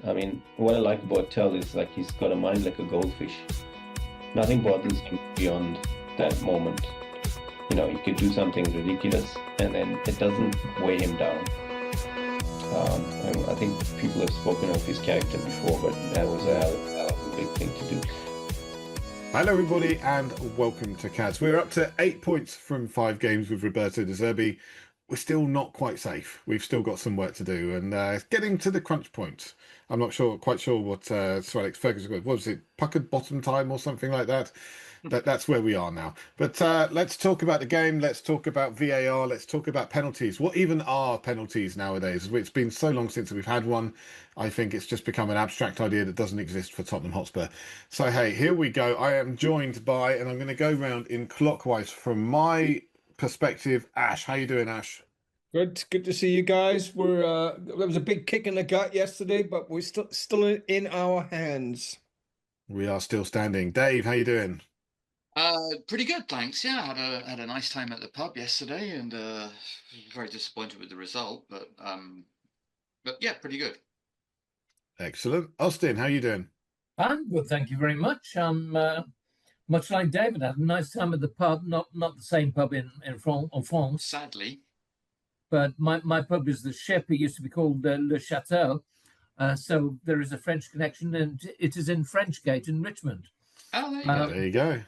I mean, what I like about Tel is like he's got a mind like a goldfish. Nothing bothers him beyond that moment. You know, he could do something ridiculous and then it doesn't weigh him down. I think people have spoken of his character before, but that was a hell of a big thing to do. Hello everybody and welcome to CADS. We're up to 8 points from 5 games with Roberto De Zerbi. We're still not quite safe. We've still got some work to do and getting to the crunch point. I'm not quite sure what Sir Alex Ferguson got. What was it? Puckered bottom time or something like that? That's where we are now. But let's talk about the game. Let's talk about VAR. Let's talk about penalties. What even are penalties nowadays? It's been so long since we've had one. I think it's just become an abstract idea that doesn't exist for Tottenham Hotspur. So, hey, here we go. I am joined by, and I'm going to go round in clockwise from my perspective, Ash. How you doing, Ash? Good to see you guys. There was a big kick in the gut yesterday, but we're still in our hands. We are still standing. Dave, how you doing? Pretty good, thanks. Yeah, had a nice time at the pub yesterday, and very disappointed with the result, but yeah, pretty good. Excellent. Austin, how you doing? I'm good, thank you very much. Much like David, had a nice time at the pub. Not the same pub in France, sadly. But my pub is the Shep. It used to be called Le Chateau. So there is a French connection, and it is in Frenchgate in Richmond. Oh, there you go. There you go.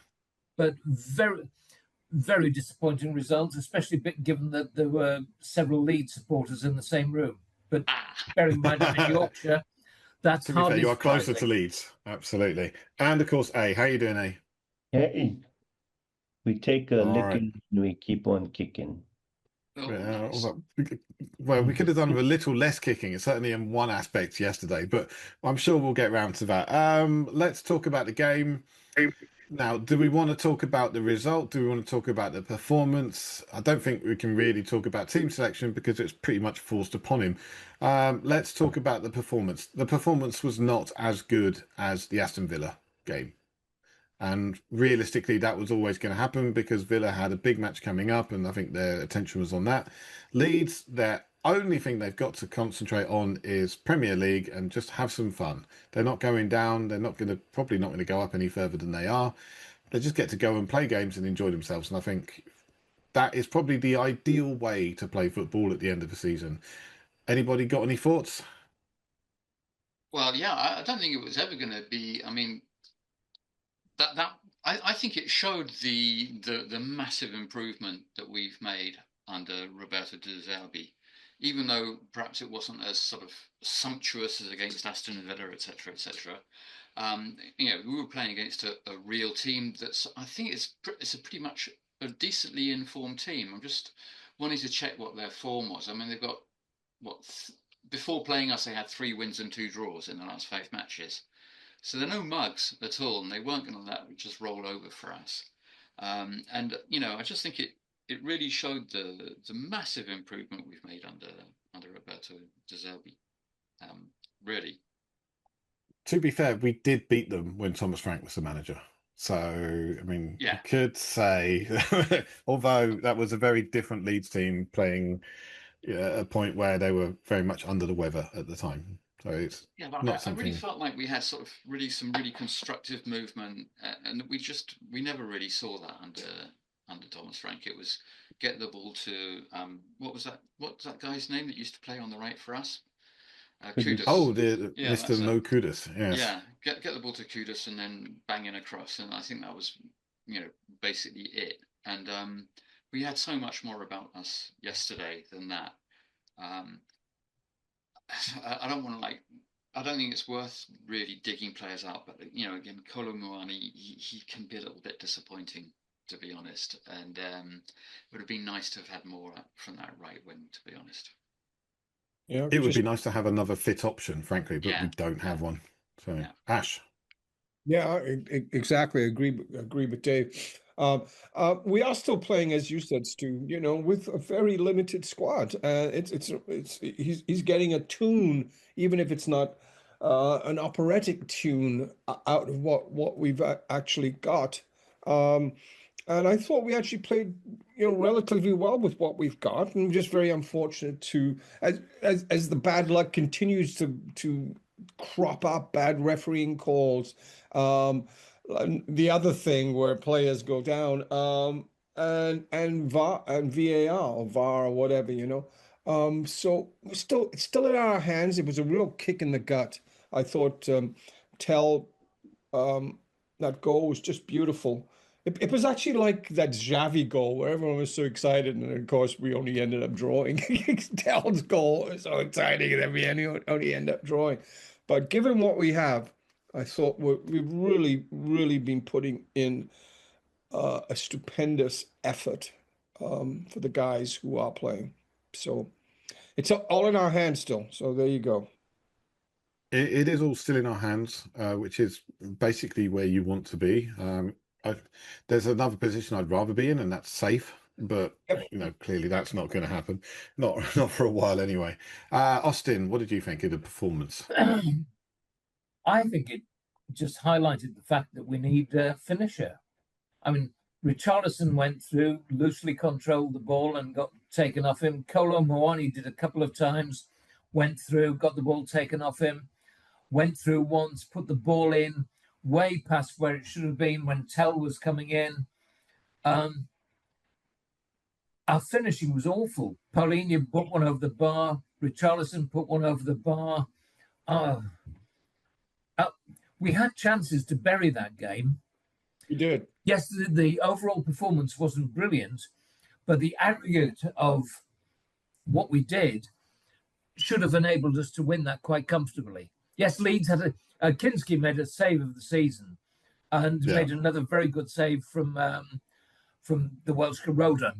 But very, very disappointing results, especially given that there were several Leeds supporters in the same room. But bearing in mind I'm in Yorkshire, that's hardly. You are closer to Leeds, absolutely. And of course, A. How you doing, A? Hey, we take a licking right. and we keep on kicking. Oh, nice. Well, we could have done with a little less kicking, certainly in one aspect yesterday, but I'm sure we'll get round to that. Let's talk about the game. Now, do we want to talk about the result? Do we want to talk about the performance? I don't think we can really talk about team selection because it's pretty much forced upon him. Let's talk about the performance. The performance was not as good as the Aston Villa game. And realistically, that was always going to happen because Villa had a big match coming up and I think their attention was on that. Leeds, their only thing they've got to concentrate on is Premier League and just have some fun. They're not going down. They're probably not going to go up any further than they are. They just get to go and play games and enjoy themselves. And I think that is probably the ideal way to play football at the end of the season. Anybody got any thoughts? Well, yeah, I don't think it was ever going to be. I mean, I think it showed the massive improvement that we've made under Roberto De Zerbi, even though perhaps it wasn't as sort of sumptuous as against Aston Villa, etc., etc. You know, we were playing against a real team that's, I think it's a pretty much a decently informed team. I'm just wanting to check what their form was. I mean, they've got before playing us, they had 3 wins and 2 draws in the last 5 matches. So they're no mugs at all, and they weren't going to let it just roll over for us. And you know, I just think it really showed the massive improvement we've made under Roberto De Zerbi. Really. To be fair, we did beat them when Thomas Frank was the manager. So, I mean, yeah. You could say, although that was a very different Leeds team playing at a point where they were very much under the weather at the time. So it's I really felt like we had sort of some really constructive movement, and we never really saw that under Thomas Frank. It was get the ball to what's that guy's name that used to play on the right for us? Kudus. Oh, Mr. Mo Kudus. Yes. Yeah, get the ball to Kudus and then bang in across, and I think that was basically it. And we had so much more about us yesterday than that. I don't want to I don't think it's worth really digging players out, but again, Kolo Muani, he can be a little bit disappointing, to be honest, and it would have been nice to have had more from that right wing, to be honest. Yeah, it would be nice to have another fit option, frankly, but we don't have one. So, Ash. Yeah, exactly. Agree with Dave. We are still playing, as you said, Stu, with a very limited squad. He's getting a tune, even if it's not an operatic tune, out of what we've actually got. And I thought we actually played, relatively well with what we've got, and just very unfortunate as the bad luck continues to crop up bad refereeing calls. And the other thing where players go down, and VAR and VAR or VAR or whatever, you know. So it's still in our hands. It was a real kick in the gut. I thought Tell that goal was just beautiful. It was actually like that Xavi goal where everyone was so excited, and of course we only ended up drawing. Tell's goal was so exciting, and then we only end up drawing. But given what we have, I thought we've really been putting in a stupendous effort for the guys who are playing. So it's all in our hands still. So there you go. It is all still in our hands, which is basically where you want to be. There's another position I'd rather be in, and that's safe. But you know, clearly that's not going to happen. Not for a while anyway. Austin, what did you think of the performance? I think it just highlighted the fact that we need a finisher. I mean, Richarlison went through, loosely controlled the ball and got taken off him. Kolo Muani did a couple of times, went through, got the ball taken off him, went through once, put the ball in way past where it should have been when Tel was coming in. Our finishing was awful. Paulinho put one over the bar. Richarlison put one over the bar. We had chances to bury that game. We did. Yes, the overall performance wasn't brilliant, but the aggregate of what we did should have enabled us to win that quite comfortably. Yes, Leeds had Kinsky made a save of the season, and made another very good save from the Welsh Roda.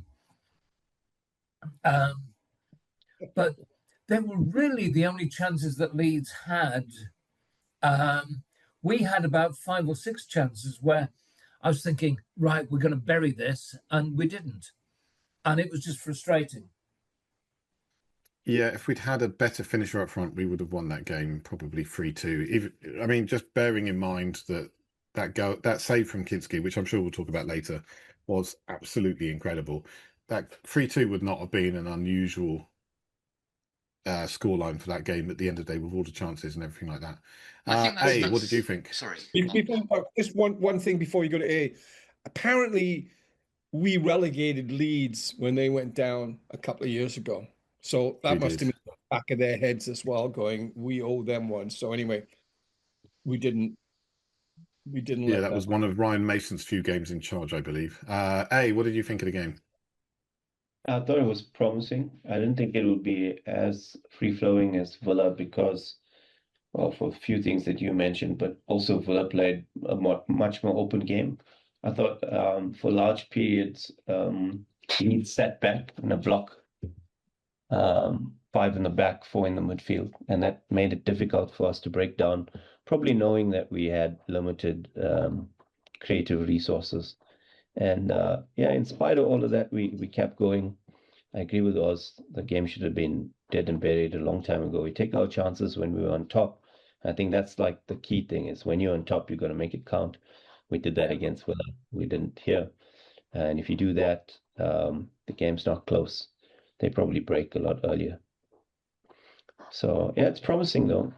But they were really the only chances that Leeds had. We had about 5 or 6 chances where I was thinking, right, we're going to bury this, and we didn't. And it was just frustrating. Yeah, if we'd had a better finisher up front, we would have won that game probably 3-2. I mean, just bearing in mind that save from Kinsky, which I'm sure we'll talk about later, was absolutely incredible. That 3-2 would not have been an unusual scoreline for that game at the end of the day, with all the chances and everything like that. A, what did you think? Sorry. Just one thing before you go to A. Apparently, we relegated Leeds when they went down a couple of years ago. So that must have been the back of their heads as well, going, we owe them one. So anyway, we didn't. Yeah, that was one of Ryan Mason's few games in charge, I believe. A, what did you think of the game? I thought it was promising. I didn't think it would be as free-flowing as Villa because, well, for a few things that you mentioned, but also Villa played a much more open game. I thought for large periods, Leeds sat back in a block, 5 in the back, 4 in the midfield, and that made it difficult for us to break down, probably knowing that we had limited creative resources. And in spite of all of that, we kept going. I agree with Oz. The game should have been dead and buried a long time ago. We take our chances when we were on top. I think that's like the key thing is when you're on top, you're going to make it count. We did that against Villa. We didn't here. And if you do that, the game's not close. They probably break a lot earlier. So, yeah, it's promising, though.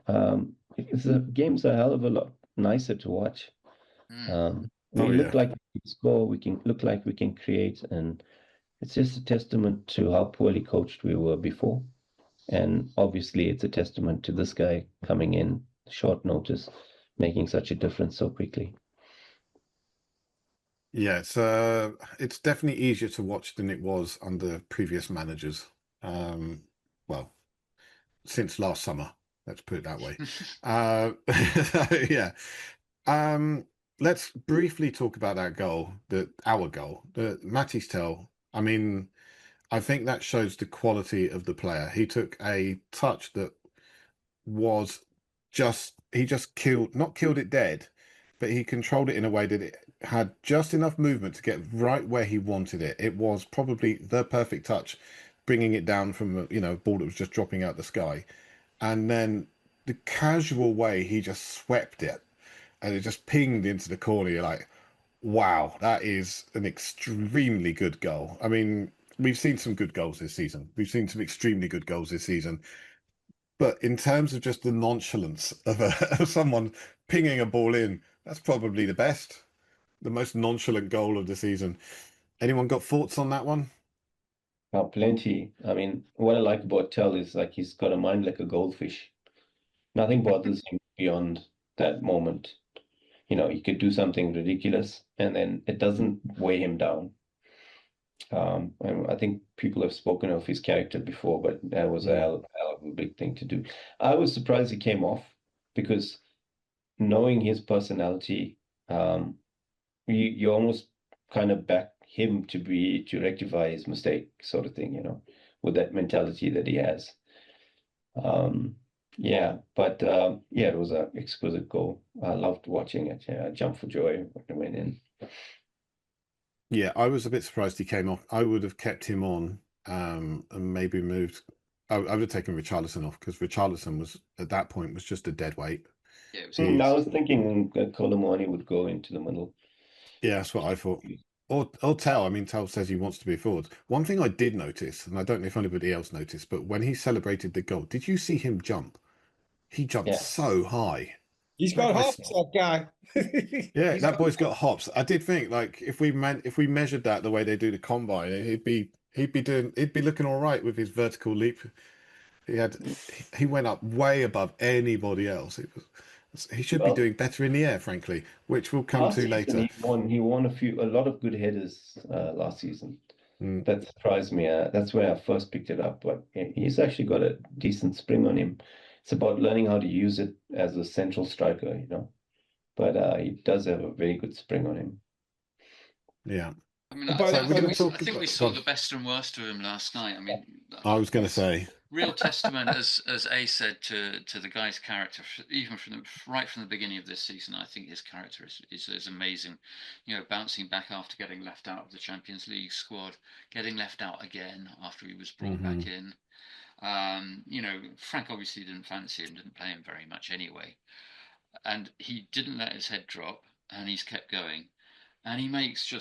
The game's a hell of a lot nicer to watch. We look like we can score, we can look like we can create, and it's just a testament to how poorly coached we were before. And obviously it's a testament to this guy coming in short notice, making such a difference so quickly. Yeah, it's definitely easier to watch than it was under previous managers. Well, since last summer, let's put it that way. Yeah. Let's briefly talk about that goal, our goal, the Mathys Tel. I mean, I think that shows the quality of the player. He took a touch that was he just not killed it dead, but he controlled it in a way that it had just enough movement to get right where he wanted it. It was probably the perfect touch, bringing it down from a ball that was just dropping out the sky. And then the casual way he just swept it and it just pinged into the corner. You're like, wow, that is an extremely good goal. I mean, we've seen some good goals this season. We've seen some extremely good goals this season. But in terms of just the nonchalance of, of someone pinging a ball in, that's probably the most nonchalant goal of the season. Anyone got thoughts on that one? Oh, plenty. I mean, what I like about Tell is like he's got a mind like a goldfish. Nothing bothers him beyond that moment. He could do something ridiculous and then it doesn't weigh him down. I think people have spoken of his character before, but that was a hell of a big thing to do. I was surprised he came off because knowing his personality, you almost kind of back him to rectify his mistake, sort of thing, with that mentality that he has. Yeah, but yeah, it was an exquisite goal. I loved watching it. Yeah, I jumped for joy when it went in. Yeah, I was a bit surprised he came off. I would have kept him on, and maybe moved. I would have taken Richarlison off because Richarlison was at that point was just a dead weight. Yeah, it was I was thinking that Colomani would go into the middle. Yeah, that's what I thought. Or Tell. I mean, Tell says he wants to be a forward. One thing I did notice, and I don't know if anybody else noticed, but when he celebrated the goal, did you see him jump? He jumped Yeah. so high. He's got hops, that guy. Yeah, He's that got- boy's got hops. I did think like if we measured that the way they do the combine, he'd be looking all right with his vertical leap. He went up way above anybody else. He should be Well, doing better in the air, frankly, which we'll come last to season later. he won a lot of good headers last season. Mm. That surprised me. That's where I first picked it up. But he's actually got a decent spring on him. It's about learning how to use it as a central striker, But he does have a very good spring on him. Yeah. I mean, But I we're gonna think talk I think we about- saw go the on. best and worst of him last night. I mean, I was going to say, real testament, as A said, to the guy's character, even right from the beginning of this season. I think his character is amazing. Bouncing back after getting left out of the Champions League squad, getting left out again after he was brought back in. Frank obviously didn't fancy him, didn't play him very much anyway, and he didn't let his head drop, and he's kept going, and he makes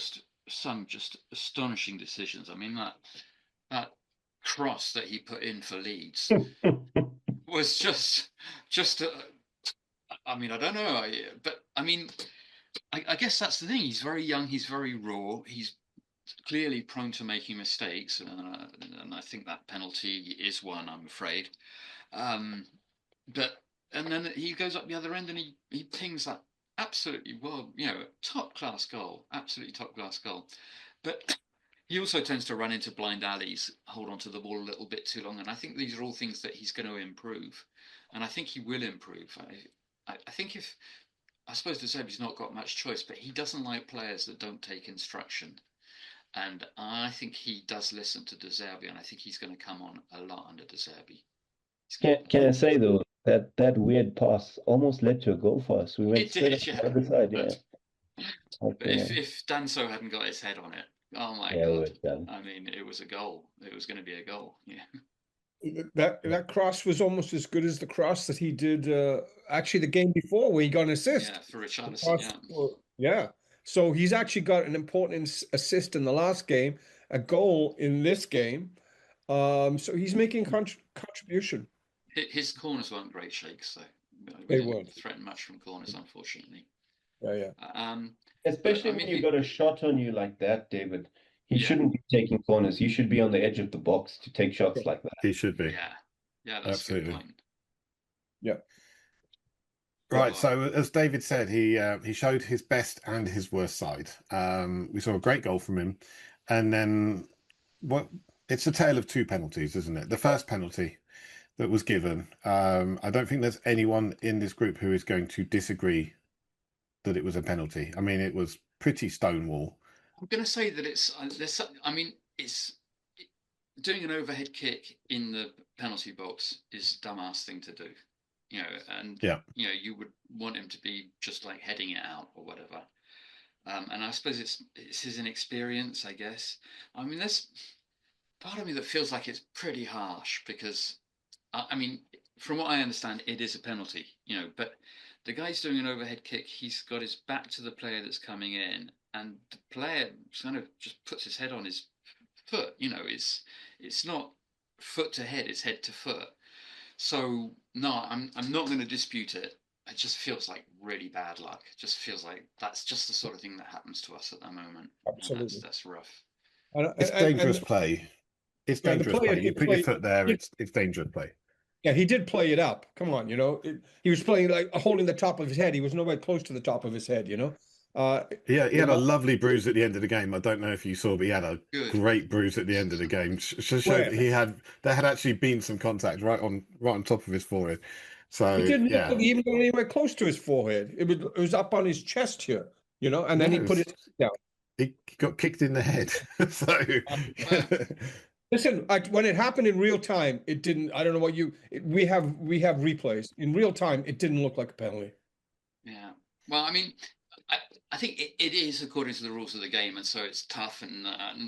some astonishing decisions. I mean, that cross that he put in for Leeds was just I mean, I don't know, but I mean, I guess that's the thing. He's very young. He's very raw. He's clearly prone to making mistakes, and I think that penalty is one, I'm afraid. And then he goes up the other end and he pings that absolutely top class goal, absolutely top class goal. But he also tends to run into blind alleys, hold on to the ball a little bit too long, and I think these are all things that he's going to improve, and I think he will improve. I think I suppose De Zerbi's not got much choice, but he doesn't like players that don't take instruction. And I think he does listen to De Zerbi, and I think he's going to come on a lot under De Zerbi. Can I say though that weird pass almost led to a goal for us? We went It straight did, up the other side, yeah. But if Danso hadn't got his head on it, oh my Yeah, we were God! done. I mean, it was a goal. It was going to be a goal. Yeah. That cross was almost as good as the cross that he did actually the game before where he got an assist. Yeah, for Richarlison. Yeah. Yeah. So he's actually got an important assist in the last game, a goal in this game. So he's making contribution. His corners weren't great shakes, though. We They didn't weren't. threaten much from corners, unfortunately. Yeah. Especially I mean, when you've got a shot on you like that, David. He shouldn't be taking corners. You should be on the edge of the box to take shots like that. he should be. Yeah, that's Absolutely. a good point. Yeah. Right. So as David said, he showed his best and his worst side. We saw a great goal from him, and then it's a tale of two penalties, isn't it? The first penalty that was given, I don't think there's anyone in this group who is going to disagree that it was a penalty. I mean, it was pretty stonewall. I'm going to say that it's doing an overhead kick in the penalty box is a dumbass thing to do, and you would want him to be just like heading it out or whatever. And I suppose it's his inexperience, I guess. I mean, there's part of me that feels like it's pretty harsh because, I mean, from what I understand, it is a penalty, but the guy's doing an overhead kick. He's got his back to the player that's coming in, and the player kind of just puts his head on his foot. It's not foot to head; it's head to foot. So no, I'm not going to dispute it. It just feels like really bad luck. It just feels like that's just the sort of thing that happens to us at the moment. And Absolutely. that's rough. It's dangerous play. It's yeah, the dangerous player play. You did put your play. foot there. It's dangerous play. Yeah, he did play it up. Come on, he was playing like holding the top of his head. He was nowhere close to the top of his head. Yeah, he had a Well, lovely bruise at the end of the game. I don't know if you saw, but he had a Good. great bruise at the end of the game. Showed Where? that there had actually been some contact right on top of his forehead. So He didn't look yeah, like he even got anywhere close to his forehead. It was up on his chest here, and then no, he put his head down. he got kicked in the head. So Well, Listen, when it happened in real time, it didn't. I don't know what we have replays in real time. It didn't look like a penalty. yeah. Well, I mean, I think it is according to the rules of the game, and so it's tough, and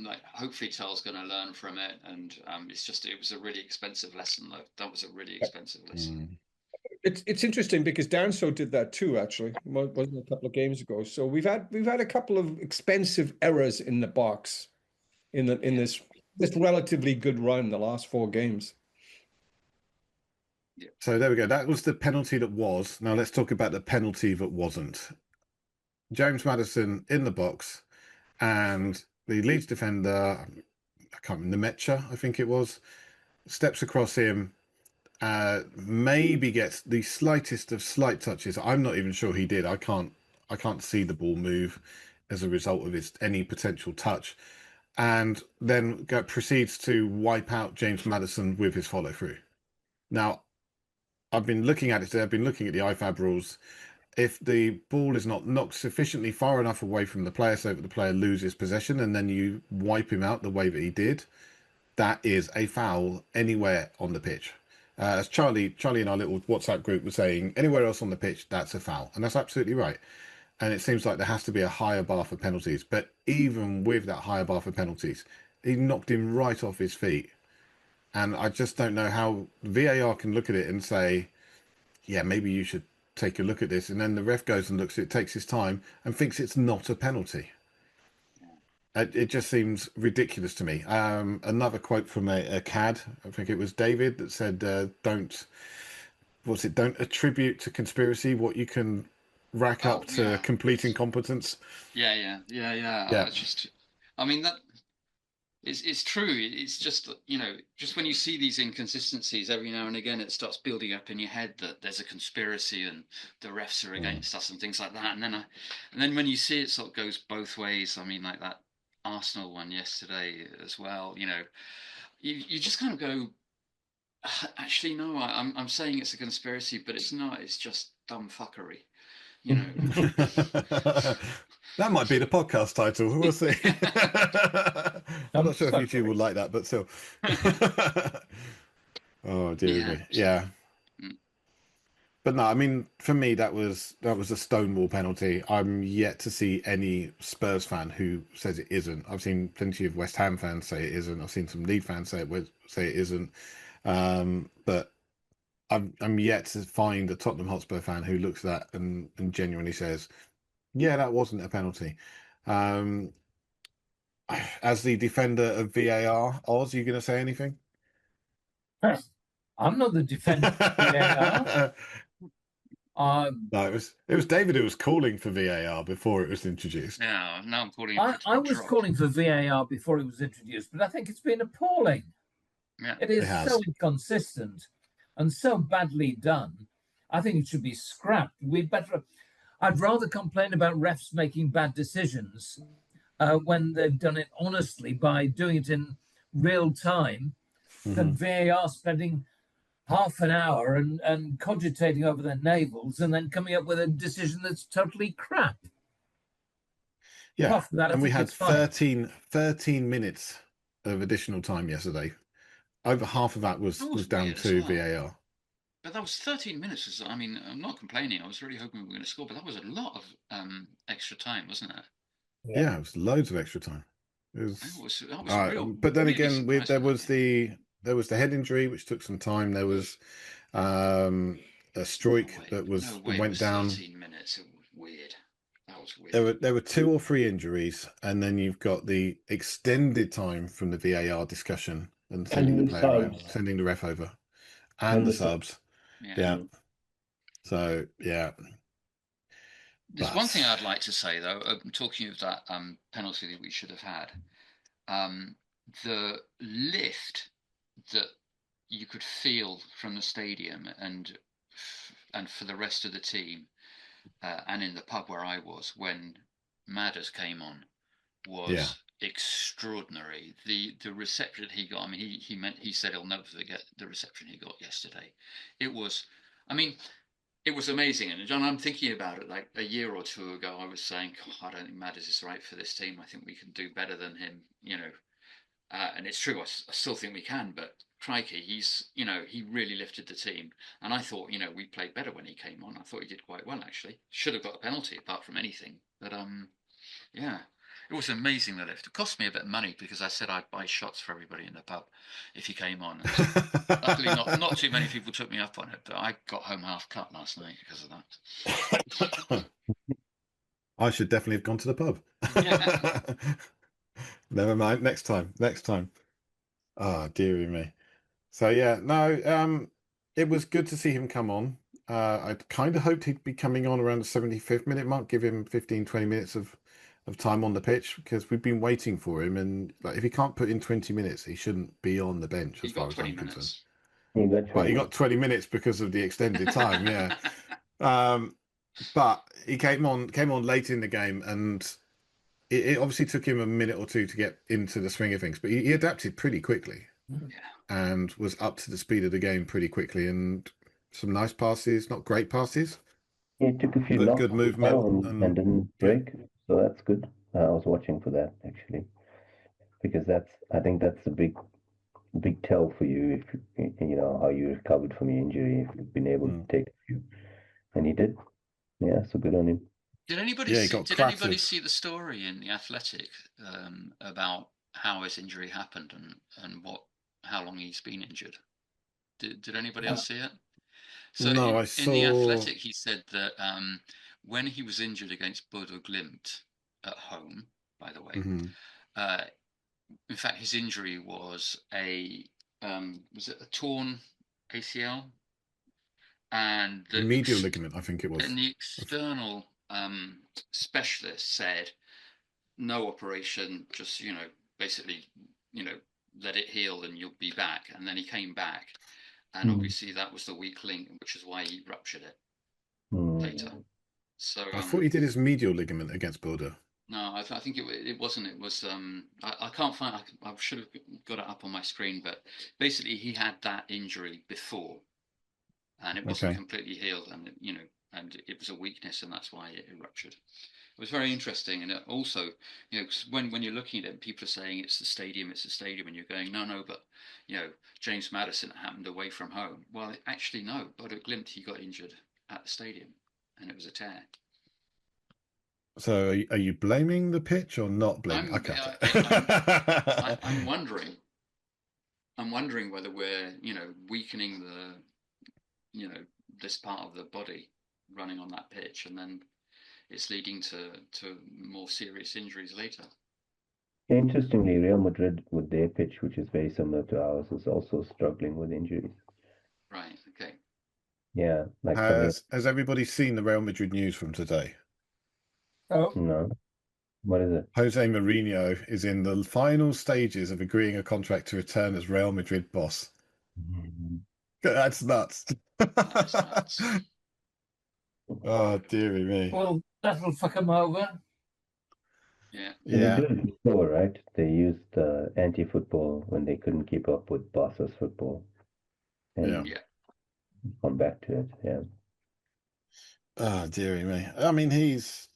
like, hopefully Tel's going to learn from it. And it was a really expensive lesson, though. That was a really expensive lesson. It's interesting because Danso did that too. Actually, wasn't it a couple of games ago? So we've had a couple of expensive errors in the box in this relatively good run the last 4 games. Yeah. So there we go. That was the penalty that was. Now let's talk about the penalty that wasn't. James Maddison in the box, and the Leeds defender, I can't remember, Nemecha, I think it was, steps across him, maybe gets the slightest of slight touches. I'm not even sure he did. I can't see the ball move as a result of any potential touch, and then proceeds to wipe out James Maddison with his follow through. Now, I've been looking at it today. I've been looking at the IFAB rules. If the ball is not knocked sufficiently far enough away from the player so that the player loses possession and then you wipe him out the way that he did, that is a foul anywhere on the pitch. As Charlie in our little WhatsApp group was saying, anywhere else on the pitch, that's a foul. And that's absolutely right. And it seems like there has to be a higher bar for penalties. But even with that higher bar for penalties, he knocked him right off his feet. And I just don't know how VAR can look at it and say, yeah, maybe you should take a look at this. And then the ref goes and looks at it, takes his time and thinks it's not a penalty. It just seems ridiculous to me. Another quote from a CAD, I think it was David, that said, don't attribute to conspiracy what you can rack up to complete incompetence. Yeah. I mean, that it's true. It's just, just when you see these inconsistencies every now and again, it starts building up in your head that there's a conspiracy and the refs are against us and things like that. And then when you see it sort of goes both ways, I mean, like that Arsenal one yesterday as well, you just kind of go, actually, no, I'm saying it's a conspiracy, but it's not. It's just dumb fuckery. That might be the podcast title. We'll see. I'm not sure if YouTube will like that, but still. Oh dear me. Yeah. But no, I mean, for me, that was a stonewall penalty. I'm yet to see any Spurs fan who says it isn't. I've seen plenty of West Ham fans say it isn't. I've seen some Leeds fans say it isn't. But I'm yet to find a Tottenham Hotspur fan who looks at that and genuinely says, yeah, that wasn't a penalty. As the defender of VAR, Oz, are you going to say anything? I'm not the defender of VAR. No, it was David who was calling for VAR before it was introduced. Yeah, now I'm calling. I was calling for VAR before it was introduced, but I think it's been appalling. Yeah, it is so inconsistent and so badly done. I think it should be scrapped. I'd rather complain about refs making bad decisions when they've done it honestly by doing it in real time than VAR spending half an hour and cogitating over their navels and then coming up with a decision that's totally crap. Yeah, and we had 13 minutes of additional time yesterday. Over half of that was down to VAR. But that was 13 minutes. I mean, I'm not complaining. I was really hoping we were going to score, but that was a lot of extra time, wasn't it? Yeah, it was loads of extra time. It was that was real. But then again, there was the head injury, which took some time. There was a Struijk that went down. 13 minutes. It was weird. That was weird. There were 2 or 3 injuries, and then you've got the extended time from the VAR discussion and sending the ref over. and the the sub. subs. Yeah. Yeah. So yeah. There's one thing I'd like to say though, talking of that penalty that we should have had. The lift that you could feel from the stadium and for the rest of the team and in the pub where I was when Maddison came on was extraordinary. The reception he got, I mean, he said he'll never forget the reception he got yesterday. It was, I mean, it was amazing. And John, I'm thinking about it, like a year or two ago, I was saying, I don't think Maddison is right for this team. I think we can do better than him, you know. And it's true, I still think we can, but crikey, he really lifted the team. And I thought, we played better when he came on. I thought he did quite well, actually. Should have got a penalty apart from anything. But yeah, it was amazing, the lift. It cost me a bit of money because I said I'd buy shots for everybody in the pub if he came on. And luckily, not too many people took me up on it, but I got home half cut last night because of that. I should definitely have gone to the pub. Yeah. Never mind. Next time. Oh, dearie me. So yeah, no, it was good to see him come on. I kind of hoped he'd be coming on around the 75th minute mark, give him 15-20 minutes of time on the pitch, because we've been waiting for him, and like, if he can't put in 20 minutes, he shouldn't be on the bench as far as I'm concerned. Well, he got 20 minutes because of the extended time, yeah. But he came on late in the game, and it obviously took him a minute or two to get into the swing of things, but he adapted pretty quickly and was up to the speed of the game pretty quickly, and some nice passes, not great passes. He took a few but knocks good movement and didn't break, so that's good. I was watching for that actually, because I think that's a big tell for you if you know how you recovered from your injury, if you've been able to take a few, and he did. Yeah, so good on him. Did anybody see the story in The Athletic about how his injury happened and how long he's been injured? Did anybody else see it? So no, I saw... in The Athletic, he said that when he was injured against Bodo Glimt at home, by the way, in fact, his injury was was it a torn ACL? And the medial ligament, I think it was. And the external specialist said, no operation, just, basically, let it heal and you'll be back. And then he came back. And obviously that was the weak link, which is why he ruptured it later. So I thought he did his medial ligament against Bodo. No, I think it wasn't. It was I can't find. I should have got it up on my screen, but basically he had that injury before, and it wasn't completely healed, and and it was a weakness, and that's why it ruptured. It was very interesting, and it also, because when you're looking at it, people are saying it's the stadium, and you're going, no, but James Maddison happened away from home. Well, actually, no. Bodo Glimt, he got injured at the stadium, and it was a tear. So are you blaming the pitch or not blaming? I'm wondering. I'm wondering whether we're, weakening this part of the body running on that pitch, and then it's leading to more serious injuries later. Interestingly, Real Madrid with their pitch, which is very similar to ours, is also struggling with injuries. Right. Okay. Yeah. Like has everybody seen the Real Madrid news from today? Oh. No. What is it? Jose Mourinho is in the final stages of agreeing a contract to return as Real Madrid boss. That's nuts. That's nuts. Oh, dearie me. Well, that'll fuck them over. Yeah. They did it before, right? They used anti-football when they couldn't keep up with Barca's football. And come back to it, yeah. Oh, dearie me. I mean, he's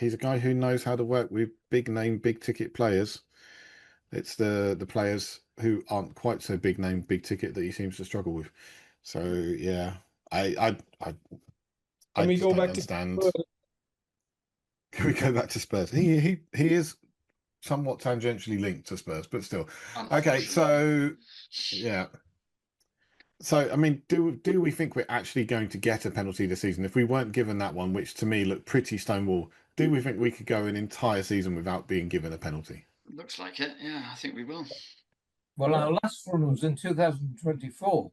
a guy who knows how to work with big name, big ticket players. It's the players who aren't quite so big name, big ticket that he seems to struggle with. So yeah, I just don't understand. Can we go back to Spurs? He is somewhat tangentially linked to Spurs, but still. Okay, so yeah. So, I mean, do we think we're actually going to get a penalty this season? If we weren't given that one, which to me looked pretty stonewall, do we think we could go an entire season without being given a penalty? Looks like it. Yeah, I think we will. Well, our last one was in 2024.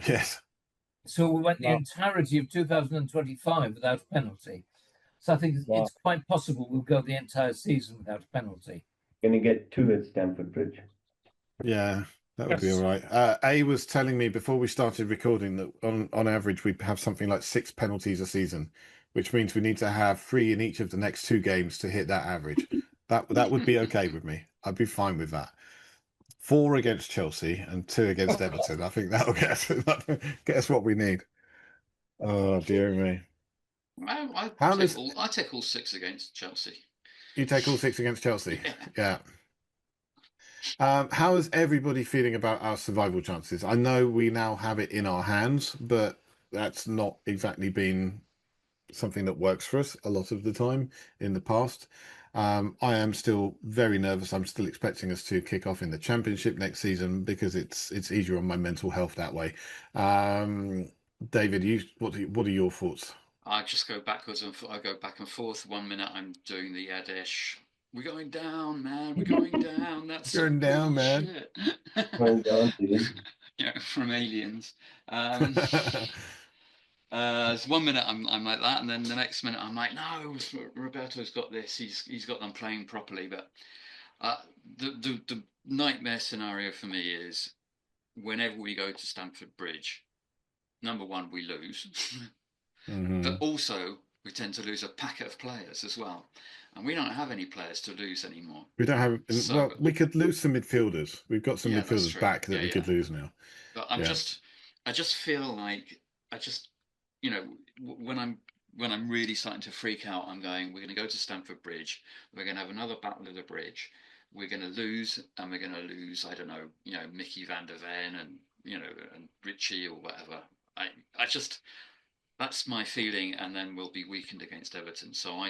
Yes. So we went the Wow. entirety of 2025 without a penalty. So I think it's quite possible we'll go the entire season without a penalty. Gonna get 2 at Stamford Bridge. Yeah, that would be Yes. all right. A was telling me before we started recording that on average we have something like 6 penalties a season, which means we need to have 3 in each of the next 2 games to hit that average. That would be okay with me. I'd be fine with that. 4 against Chelsea and 2 against Everton. I think that'll get us what we need. Oh dear me. How does I take all 6 against Chelsea. you take all 6 against Chelsea? Yeah. Yeah. How is everybody feeling about our survival chances? I know we now have it in our hands, but that's not exactly been something that works for us a lot of the time in the past. I am still very nervous. I'm still expecting us to kick off in the Championship next season because it's easier on my mental health that way. David, what are your thoughts? I just go backwards and I go back and forth. 1 minute I'm doing the Yiddish. We're going down, man. We're going down. That's Going down, man. bullshit. Going down, dude. From Aliens. So 1 minute I'm like that, and then the next minute I'm like, no, Roberto's got this. He's got them playing properly. But the nightmare scenario for me is whenever we go to Stamford Bridge, number one, we lose. But also we tend to lose a packet of players as well, and we don't have any players to lose anymore. We don't have. So- well, we could lose some midfielders. We've got some Yeah, that's midfielders true. back that Yeah, we could lose now. But Yeah. I just feel like when I'm really starting to freak out, I'm going, we're going to go to Stamford Bridge. We're going to have another battle of the bridge. We're going to lose, and we're going to lose, I don't know, Mickey van der Ven and, and Richie or whatever. I just, that's my feeling. And then we'll be weakened against Everton. So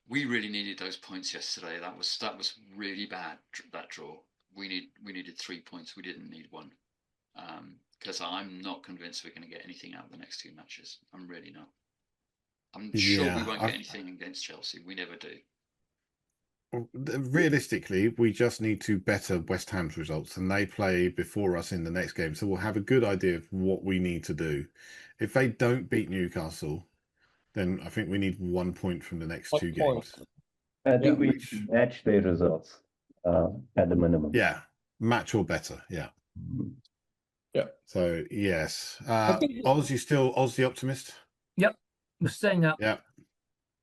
we really needed those points yesterday. That was really bad, that draw. We needed 3 points. We didn't need 1. Because I'm not convinced we're going to get anything out of the next 2 matches. I'm really not. I'm sure we won't get anything against Chelsea. We never do. Realistically, we just need to better West Ham's results, and they play before us in the next game. So we'll have a good idea of what we need to do. If they don't beat Newcastle, then I think we need 1 point from the next 2 games. I think we should match their results at the minimum. Yeah, match or better. Yeah. Yeah. So yes, think- Oz, you still Oz the optimist? Yep, we're staying up. Yeah,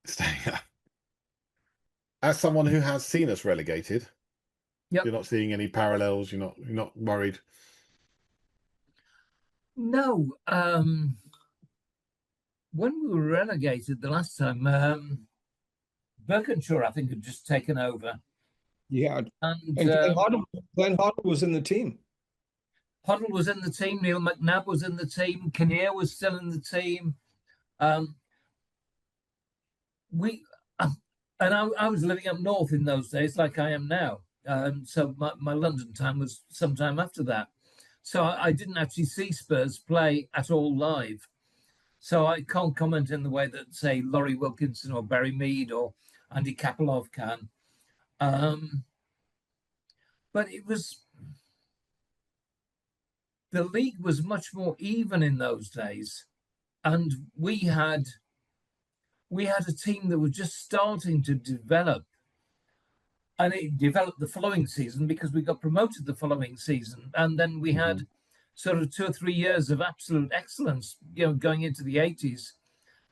staying up. As someone who has seen us relegated, Yep. you're not seeing any parallels. You're not worried. No, when we were relegated the last time, Berkshire, I think, had just taken over. Yeah, And Glenn Hoddle was in the team. Hoddle was in the team. Neil McNabb was in the team. Kinnear was still in the team. I was living up north in those days, like I am now. So my London time was sometime after that. So I didn't actually see Spurs play at all live. So I can't comment in the way that, say, Laurie Wilkinson or Barry Mead or Andy Kapilov can. But the league was much more even in those days. And we had a team that was just starting to develop. And it developed the following season because we got promoted the following season. And then we had sort of 2 or 3 years of absolute excellence, going into the 80s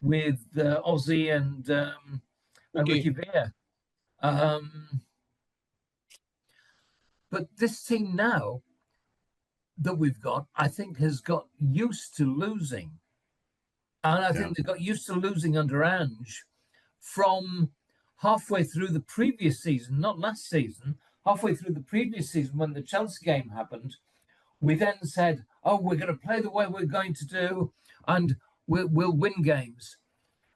with Ozzy and Ricky Villa. But this team now that we've got, I think, has got used to losing. And I think they got used to losing under Ange from halfway through the previous season, not last season, halfway through the previous season when the Chelsea game happened. We then said, oh, we're going to play the way we're going to do, and we'll win games.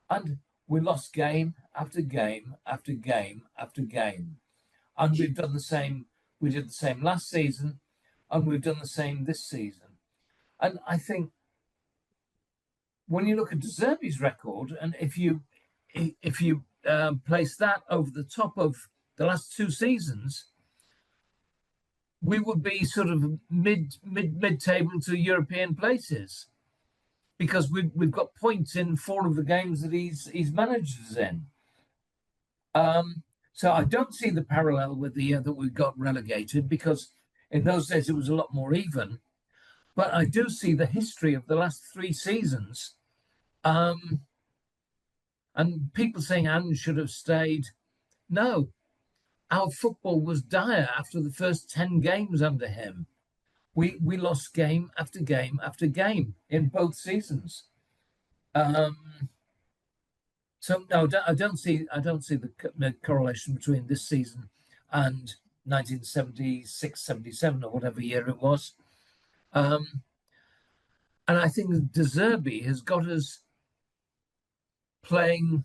And we lost game after game after game after game. And we've done the same. We did the same last season, and we've done the same this season. And I think when you look at De Zerbi's record, and if you place that over the top of the last 2 seasons, we would be sort of mid table to European places, because we've got points in 4 of the games that he's managed us in. So I don't see the parallel with the year that we got relegated, because in those days it was a lot more even. But I do see the history of the last 3 seasons. And people saying Ange should have stayed. No, our football was dire after the first 10 games under him. We lost game after game after game in both seasons. So no, I don't see the correlation between this season and 1976, 77, or whatever year it was. And I think De Zerbi has got us playing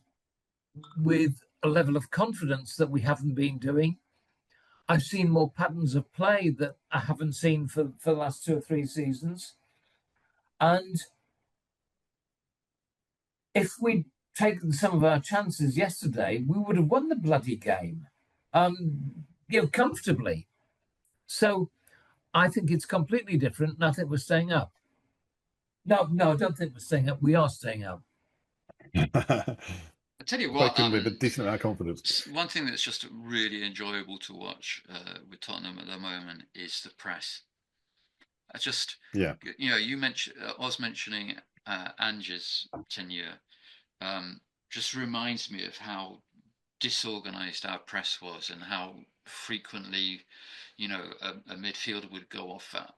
with a level of confidence that we haven't been doing. I've seen more patterns of play that I haven't seen for the last 2 or 3 seasons. And if we'd taken some of our chances yesterday, we would have won the bloody game, comfortably. So I think it's completely different, and I think we're staying up. No, I don't think we're staying up. We are staying up. I tell you what, with a decent amount of confidence. One thing that's just really enjoyable to watch with Tottenham at the moment is the press. I just, you mentioned, I was mentioning Ange's tenure. Just reminds me of how disorganized our press was, and how frequently, a midfielder would go off at,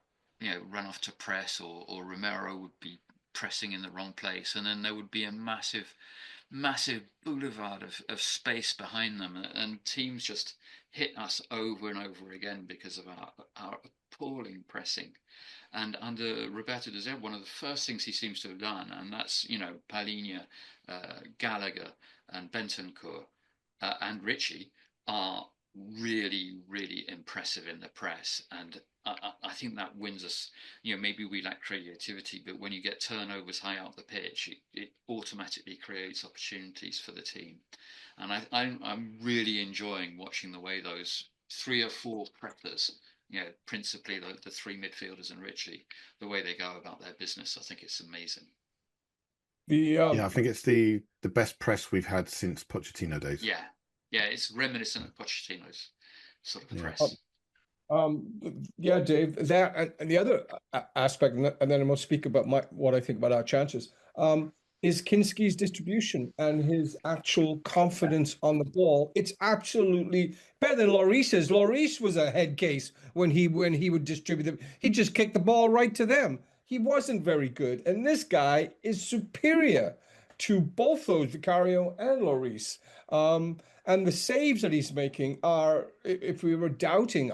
run off to press, or Romero would be pressing in the wrong place, and then there would be a massive boulevard of space behind them, and teams just hit us over and over again because of our appalling pressing. And under Roberto De Zerbi, one of the first things he seems to have done, and that's, Palhinha, Gallagher and Bentancur and Richie are really, really impressive in the press. And I think that wins us. Maybe we lack creativity, but when you get turnovers high up the pitch, it automatically creates opportunities for the team. And I'm really enjoying watching the way those 3 or 4 pressers, principally the 3 midfielders and Richie, the way they go about their business. I think it's amazing. I think it's the best press we've had since Pochettino days. Yeah, it's reminiscent of Pochettino's sort of press. Dave, that and the other aspect, and then I'm going to speak about what I think about our chances, is Kinsky's distribution and his actual confidence on the ball. It's absolutely better than Lloris's. Lloris was a head case when he would distribute them. He just kicked the ball right to them. He wasn't very good. And this guy is superior to both those, Vicario and Lloris. And the saves that he's making are, if we were doubting,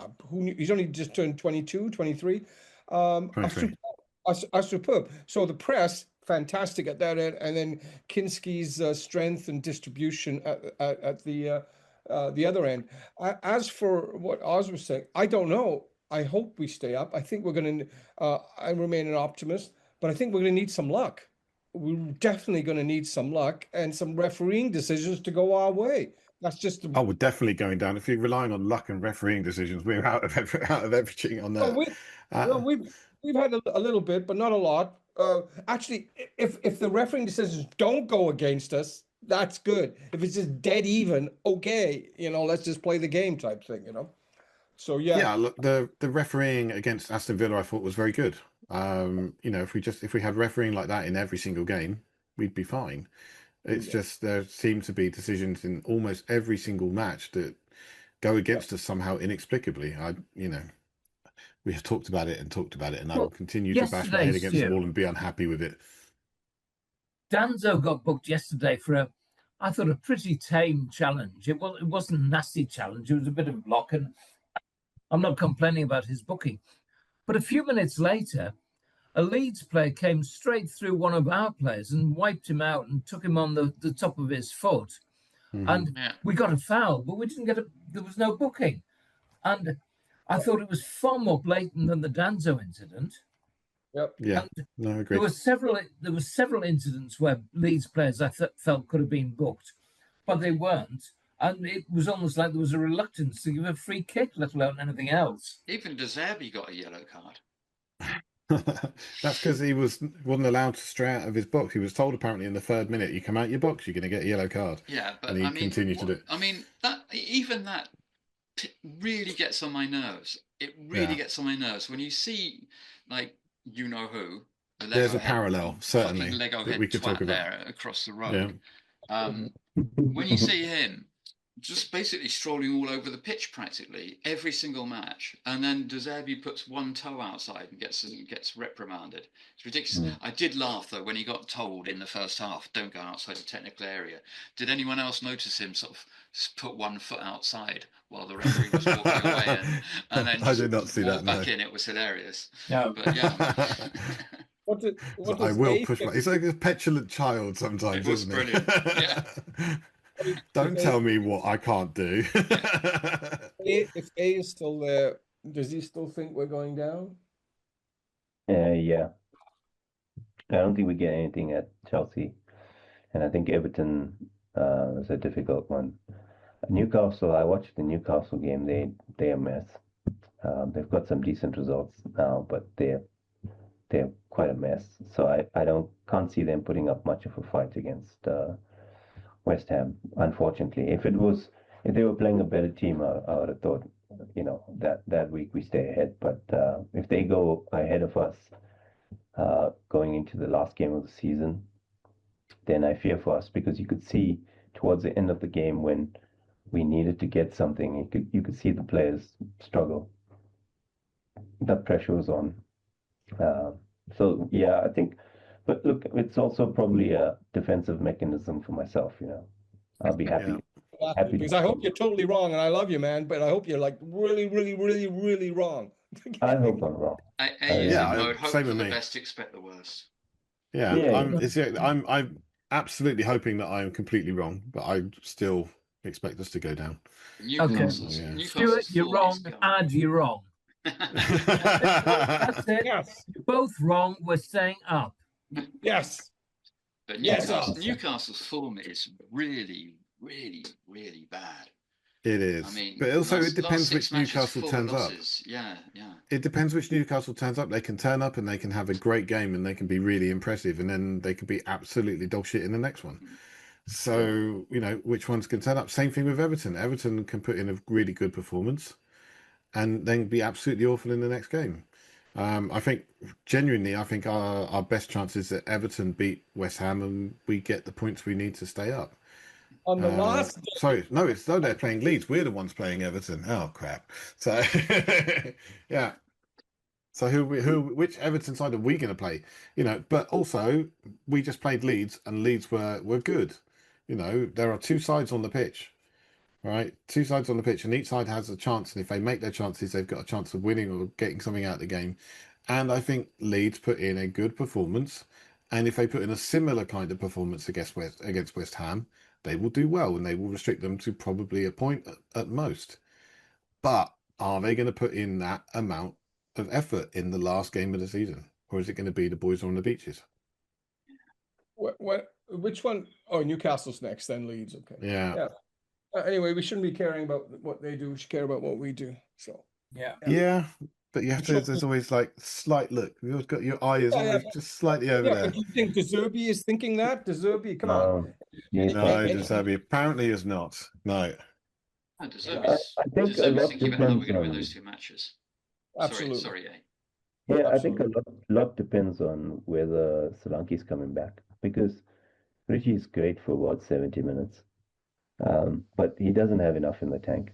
he's only just turned 22, 23, are superb. So the press, fantastic at that end, and then Kinsky's strength and distribution at the other end. As for what Oz was saying, I don't know. I hope we stay up. I think we're going to, I remain an optimist, but I think we're going to need some luck. We're definitely going to need some luck and some refereeing decisions to go our way. That's just. We're definitely going down. If you're relying on luck and refereeing decisions, we're out of everything on that. We've had a little bit, but not a lot. Actually, if the refereeing decisions don't go against us, that's good. If it's just dead even, okay, let's just play the game type thing, So look, the refereeing against Aston Villa, I thought was very good. If we had refereeing like that in every single game, we'd be fine. It's just there seem to be decisions in almost every single match that go against us somehow inexplicably. We have talked about it, and I will continue to bash my head against the wall and be unhappy with it. Danzo got booked yesterday for I thought, a pretty tame challenge. It wasn't a nasty challenge. It was a bit of a block, and I'm not complaining about his booking. But a few minutes later, a Leeds player came straight through one of our players and wiped him out and took him on the top of his foot. Mm-hmm. And we got a foul, but we didn't get there was no booking. And I thought it was far more blatant than the Danzo incident. Yep. Yeah. No, I agree. There were several incidents where Leeds players I felt could have been booked, but they weren't. And it was almost like there was a reluctance to give a free kick, let alone anything else. Even De Zerbi got a yellow card. That's because he wasn't allowed to stray out of his box. He was told apparently in the 3rd minute, you come out your box, you're going to get a yellow card. Yeah, but And he I mean, continued to do it. I mean that really gets on my nerves. It really Yeah. gets on my nerves when you see, like, you know who. The There's a Lego head- parallel, certainly, fucking Lego that head we could talk twat about. there across the Yeah. road. When you see him just basically strolling all over the pitch practically every single match, and then De Zerbi puts one toe outside and gets reprimanded. It's ridiculous. I did laugh though when he got told in the first half, "Don't go outside the technical area." Did anyone else notice him sort of just put one foot outside while the referee was walking away, and then I did not see walk that. back No. in? It was hilarious. No. But yeah, What I does will A push think? my. He's like a petulant child sometimes, It was isn't brilliant. he? Yeah. Don't tell me what I can't do. If A is still there, does he still think we're going down? Yeah. I don't think we get anything at Chelsea, and I think Everton is a difficult one. Newcastle, I watched the Newcastle game. They're a mess. They've got some decent results now, but they're quite a mess. So I can't see them putting up much of a fight against West Ham. Unfortunately, if they were playing a better team, I would have thought, that week we stay ahead. But if they go ahead of us going into the last game of the season, then I fear for us, because you could see towards the end of the game when we needed to get something, you could see the players struggle. The pressure was on. So yeah, I think, but look, it's also probably a defensive mechanism for myself. I'll be happy. Yeah. Happy Because I hope you're totally wrong, and I love you, man, but I hope you're like really, really, really, really wrong. I hope I'm wrong. A is Yeah, in mode, hope same for with the me. best, expect the worst. Yeah, Yeah. I'm absolutely hoping that I am completely wrong, but I still expect us to go down. Newcastle's Yeah. Stuart, you're form wrong, is gone. and you're wrong. That's it. Yes, You're both wrong. We're staying up. yes. But Yes, Newcastle's form is really, really, really bad. It is. I mean, but also last it depends six which matches, Newcastle 4 turns up. losses. Yeah. It depends which Newcastle turns up. They can turn up and they can have a great game and they can be really impressive, and then they can be absolutely dog shit in the next one. So, which ones can turn up? Same thing with Everton. Everton can put in a really good performance and then be absolutely awful in the next game. I think our best chance is that Everton beat West Ham and we get the points we need to stay up. On the last day, Sorry, no, they're playing Leeds. We're the ones playing Everton. Oh crap! So yeah. So which Everton side are we going to play? But also we just played Leeds and Leeds were good. There are 2 sides on the pitch, right? 2 sides on the pitch, and each side has a chance. And if they make their chances, they've got a chance of winning or getting something out of the game. And I think Leeds put in a good performance. And if they put in a similar kind of performance against West Ham, they will do well, and they will restrict them to probably a point at most. But are they going to put in that amount of effort in the last game of the season, or is it going to be the boys on the beaches? which one? Oh, Newcastle's next, then Leeds. Okay. Yeah. Anyway, we shouldn't be caring about what they do. We should care about what we do. So Yeah. But you have to. There's always like slight look. You've got your eye is always just slightly over there. But do you think De Zerbi is thinking that? De Zerbi, come on. Yes, No, De Zerbi apparently is not. No. De Zerbi's I think a lot thinking about how we're depends going to win on. those 2 matches. Absolutely. Sorry, Yeah, I think Absolutely. a lot depends on whether Solanke's coming back, because Richie is great for about 70 minutes, but he doesn't have enough in the tank.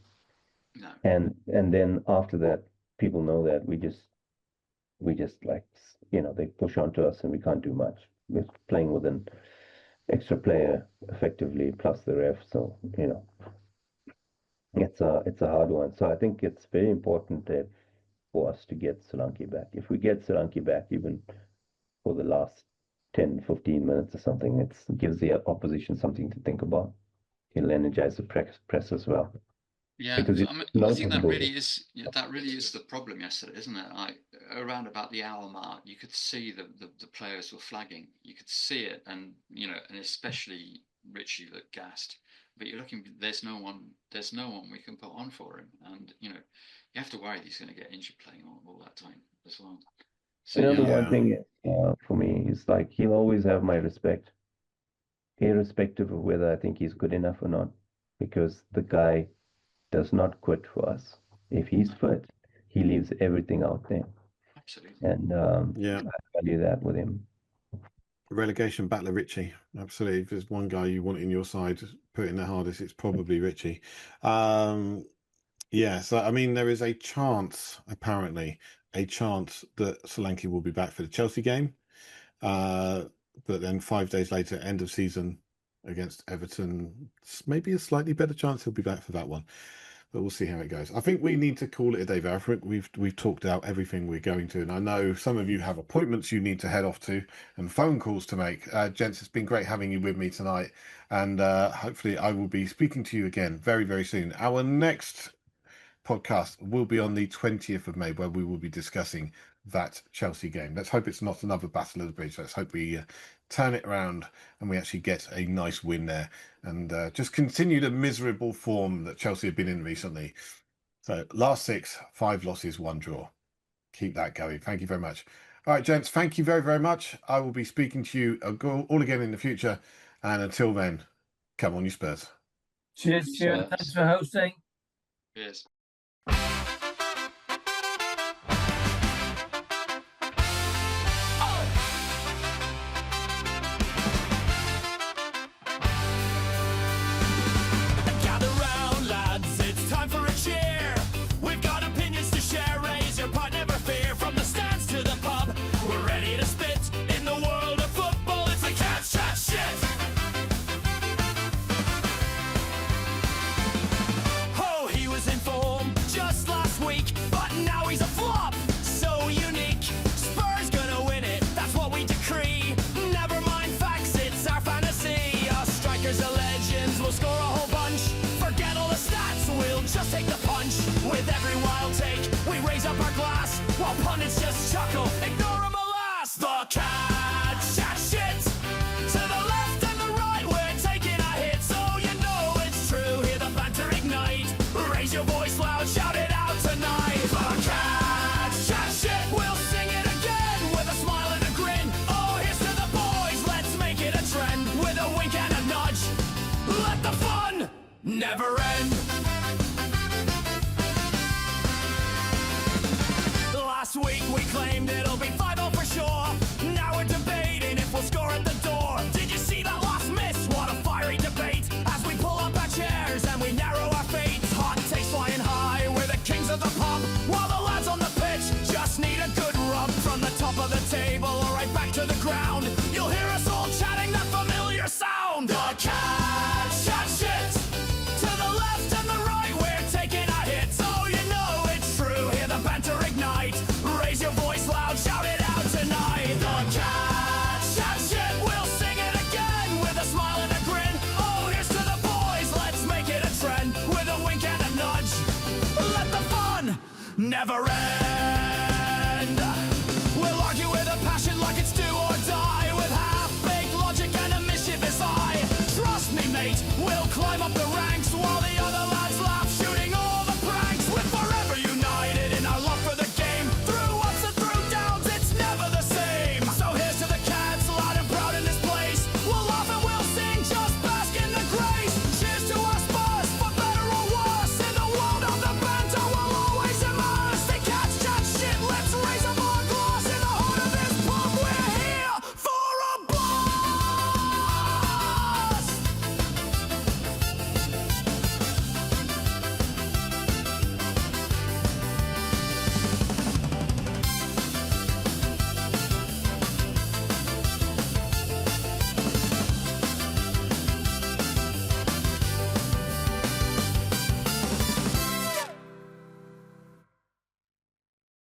No. And then after that, people know that we just like, they push onto us and we can't do much. We're playing with an extra player effectively plus the ref, so it's a hard one. So I think it's very important for us to get Solanke back. If we get Solanke back, even for the last 10, 15 minutes or something, it gives the opposition something to think about. It'll energize the press as well. Yeah, Because I think that really is the problem yesterday, isn't it? Around about the hour mark, you could see the players were flagging. You could see it, and and especially Richie looked gassed. but you're looking. There's no one. There's no one we can put on for him, and you have to worry he's going to get injured playing all that time as well. So The yeah. one thing for me is like he'll always have my respect, irrespective of whether I think he's good enough or not, because the guy does not quit for us. If he's fit, he leaves everything out there, absolutely. and Yeah. I value that with him. Relegation battler Richie. Absolutely. If there's one guy you want in your side putting the hardest, it's probably Richie. Yeah, so I mean there is a chance, apparently, that Solanke will be back for the Chelsea game. But then 5 days later, end of season against Everton, maybe a slightly better chance he'll be back for that one. But we'll see how it goes. I think we need to call it a day, I think we've talked out everything we're going to, and I know some of you have appointments you need to head off to and phone calls to make. Gents, it's been great having you with me tonight, and hopefully I will be speaking to you again very, very soon. Our next podcast will be on the 20th of May, where we will be discussing that Chelsea game. Let's hope it's not another battle of the bridge. Let's hope we turn it around and we actually get a nice win there, and just continue the miserable form that Chelsea have been in recently. So last 6, 5 losses, 1 draw. Keep that going. Thank you very much. All right, gents, thank you very, very much. I will be speaking to you all again in the future, and until then, come on you Spurs. Cheers, Stuart. Thanks for hosting. Cheers. Gather round, lads, it's time for a cheer. We've got opinions to share, raise your part, never fear. From the stands to the pub, we're ready to spit. In the world of football, it's the CADS chat shit. Oh, he was in form just last week, but now he's a flop, so unique. Spurs gonna win it, that's what we decree. Never mind facts, it's our fantasy. Our strikers are legends, we'll score a whole bunch. Forget all the stats, we'll just take the punch. With every wild take, we raise up our glass, while pundits just chuckle, ignore them alas. The CADS chat shit. To the left and the right, we're taking a hit, so you know it's true. Hear the banter ignite, raise your voice loud, shout it out tonight. The CADS chat shit, we'll sing it again with a smile and a grin. Oh, here's to the boys, let's make it a trend. With a wink and a nudge, let the fun never end. Last week we claimed it'll be 5-0 for sure. Now we're debating if we'll score at the door. Did you see that last miss? What a fiery debate as we pull up our chairs and we narrow our fates. Hot takes flying high, we're the kings of the pub, while the lads on the pitch just need a good rub. From the top of the table or right back to the ground, you'll hear us all chatting that familiar sound. The CADS chat shit. To the left and the right, we're taking a hit, so you know it's true. Hear the banter ignite, raise your voice loud, shout it out tonight. The CADS chat shit, we'll sing it again with a smile and a grin. Oh, here's to the boys, let's make it a trend. With a wink and a nudge, let the fun never end.